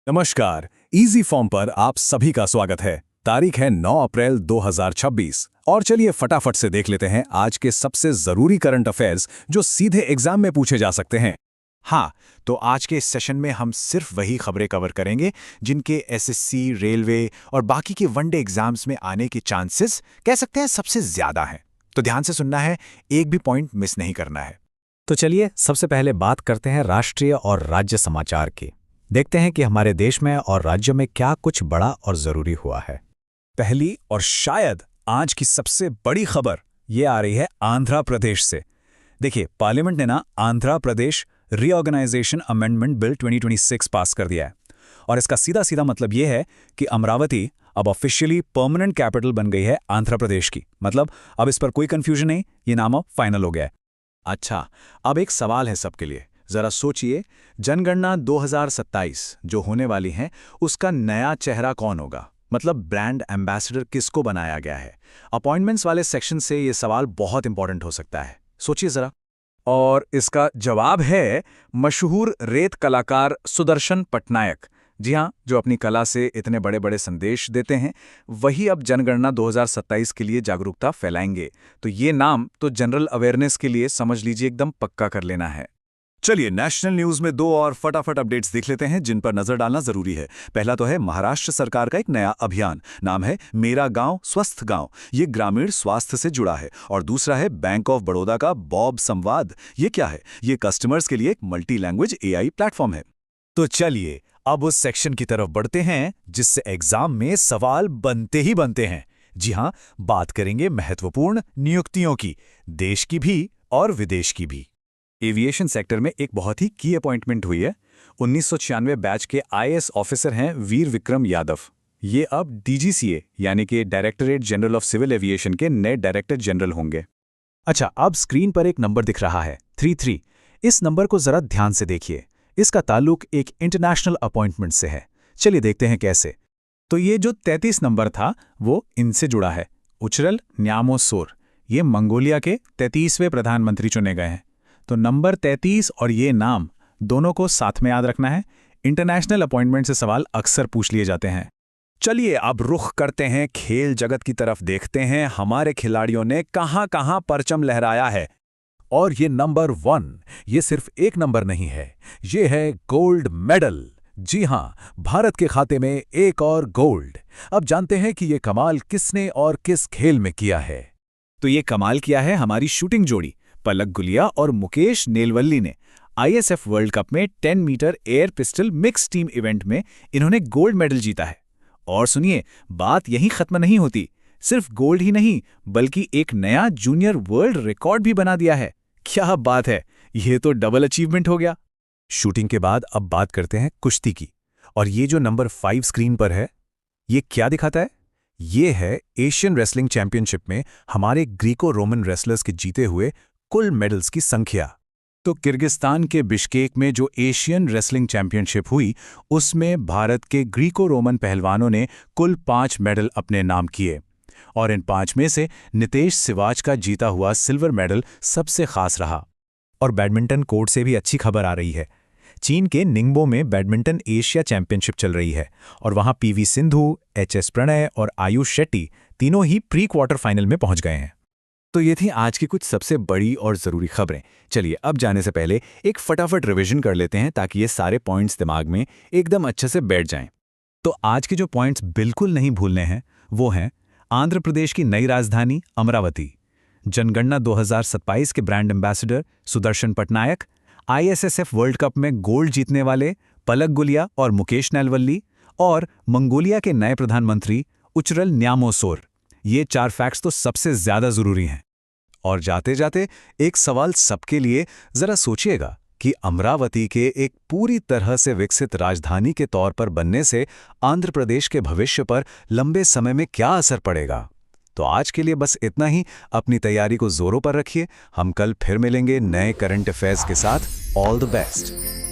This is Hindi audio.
नमस्कार, इजी फॉर्म पर आप सभी का स्वागत है। तारीख है 9 अप्रैल 2026 और चलिए फटाफट से देख लेते हैं आज के सबसे जरूरी करंट अफेयर्स जो सीधे एग्जाम में पूछे जा सकते हैं। हाँ, तो आज के इस सेशन में हम सिर्फ वही खबरें कवर करेंगे जिनके एसएससी, रेलवे और बाकी के वनडे एग्जाम्स में आने के चांसेस कह सकते हैं सबसे ज्यादा हैं। तो ध्यान से सुनना है, एक भी पॉइंट मिस नहीं करना है। तो चलिए सबसे पहले बात करते हैं राष्ट्रीय और राज्य समाचार की। देखते हैं कि हमारे देश में और राज्यों में क्या कुछ बड़ा और जरूरी हुआ है। पहली और शायद आज की सबसे बड़ी खबर ये आ रही है आंध्र प्रदेश से। देखिए, पार्लियामेंट ने Andhra Pradesh reorganisation amendment bill 2026 पास कर दिया है और इसका सीधा सीधा मतलब ये है कि अमरावती अब ऑफिशियली परमानेंट कैपिटल बन गई है आंध्र प्रदेश की। मतलब अब इस पर कोई कंफ्यूजन नहीं, ये नाम अब फाइनल हो गया है। अच्छा, अब एक सवाल है सबके लिए। जरा सोचिए, जनगणना 2027 जो होने वाली है उसका नया चेहरा कौन होगा? मतलब ब्रांड एम्बेसडर किसको बनाया गया है? अपॉइंटमेंट्स वाले सेक्शन से ये सवाल बहुत इंपॉर्टेंट हो सकता है। सोचिए जरा। और इसका जवाब है मशहूर रेत कलाकार सुदर्शन पटनायक। जी हाँ, जो अपनी कला से इतने बड़े बड़े संदेश देते हैं, वही अब जनगणना 2027 के लिए जागरूकता फैलाएंगे। तो ये नाम तो जनरल अवेयरनेस के लिए समझ लीजिए एकदम पक्का कर लेना है। चलिए, नेशनल न्यूज में दो और फटाफट अपडेट्स देख लेते हैं जिन पर नजर डालना जरूरी है। पहला तो है महाराष्ट्र सरकार का एक नया अभियान, नाम है मेरा गांव स्वस्थ गांव। ये ग्रामीण स्वास्थ्य से जुड़ा है। और दूसरा है बैंक ऑफ बड़ौदा का बॉब संवाद। ये क्या है? ये कस्टमर्स के लिए एक मल्टी लैंग्वेज एआई प्लेटफॉर्म है। तो चलिए अब उस सेक्शन की तरफ बढ़ते हैं जिससे एग्जाम में सवाल बनते ही बनते हैं। जी हाँ, बात करेंगे महत्वपूर्ण नियुक्तियों की, देश की भी और विदेश की भी। एविएशन सेक्टर में एक बहुत ही की अपॉइंटमेंट हुई है। 1996 बैच के आईएएस ऑफिसर हैं वीर विक्रम यादव। ये अब डीजीसीए यानी कि directorate general of civil aviation के नए डायरेक्टर जनरल होंगे। अच्छा, अब स्क्रीन पर एक नंबर दिख रहा है 33। इस नंबर को जरा ध्यान से देखिए। इसका ताल्लुक एक इंटरनेशनल अपॉइंटमेंट से है। चलिए देखते हैं कैसे। तो ये जो 33 नंबर था वो इनसे जुड़ा है। उचरल न्यामोसोर ये मंगोलिया के 33वें प्रधानमंत्री चुने गए हैं। तो नंबर 33 और ये नाम दोनों को साथ में याद रखना है। इंटरनेशनल अपॉइंटमेंट से सवाल अक्सर पूछ लिए जाते हैं। चलिए अब रुख करते हैं खेल जगत की तरफ। देखते हैं हमारे खिलाड़ियों ने कहां कहां परचम लहराया है। और ये नंबर 1, ये सिर्फ एक नंबर नहीं है, ये है गोल्ड मेडल। जी हां, भारत के खाते में एक और गोल्ड। अब जानते हैं कि ये कमाल किसने और किस खेल में किया है। तो ये कमाल किया है हमारी शूटिंग जोड़ी पलक गुलिया और मुकेश नेलवल्ली ने। आईएसएफ वर्ल्ड कप में 10 metre air pistol mix team event में इन्होंने गोल्ड मेडल जीता है। और सुनिए, बात यहीं खत्म नहीं होती। सिर्फ गोल्ड ही नहीं बल्कि एक नया जूनियर वर्ल्ड रिकॉर्ड भी बना दिया है। क्या बात है, ये तो डबल अचीवमेंट हो गया। शूटिंग के बाद अब बात करते हैं कुश्ती की। और ये जो नंबर 5 स्क्रीन पर है, ये क्या दिखाता है? ये है एशियन रेसलिंग चैंपियनशिप में हमारे ग्रीको रोमन रेसलर्स के जीते हुए कुल मेडल्स की संख्या। तो किर्गिस्तान के बिश्केक में जो एशियन रेसलिंग चैंपियनशिप हुई उसमें भारत के ग्रीको रोमन पहलवानों ने कुल 5 मेडल अपने नाम किए। और इन 5 में से नितेश सिवाच का जीता हुआ सिल्वर मेडल सबसे खास रहा। और बैडमिंटन कोर्ट से भी अच्छी खबर आ रही है। चीन के निंगबो में बैडमिंटन एशिया चैंपियनशिप चल रही है और वहां पीवी सिंधु, एचएस प्रणय और आयुष शेट्टी तीनों ही प्री क्वार्टर फाइनल में पहुंच गए हैं। तो ये थी आज की कुछ सबसे बड़ी और ज़रूरी खबरें। चलिए अब जाने से पहले एक फटाफट रिवीजन कर लेते हैं ताकि ये सारे पॉइंट्स दिमाग में एकदम अच्छे से बैठ जाएं। तो आज के जो पॉइंट्स बिल्कुल नहीं भूलने हैं वो हैं आंध्र प्रदेश की नई राजधानी अमरावती, जनगणना 2027 के brand ambassador Sudarshan Patnaik, ISSF world cup में गोल्ड जीतने वाले पलक गुलिया और मुकेश नेलवल्ली, और मंगोलिया के नए प्रधानमंत्री उचरल न्यामोसोर। ये 4 फैक्ट्स तो सबसे ज्यादा जरूरी हैं। और जाते जाते एक सवाल सबके लिए, जरा सोचिएगा कि अमरावती के एक पूरी तरह से विकसित राजधानी के तौर पर बनने से आंध्र प्रदेश के भविष्य पर लंबे समय में क्या असर पड़ेगा। तो आज के लिए बस इतना ही। अपनी तैयारी को जोरों पर रखिए। हम कल फिर मिलेंगे नए करंट अफेयर्स के साथ। All the best.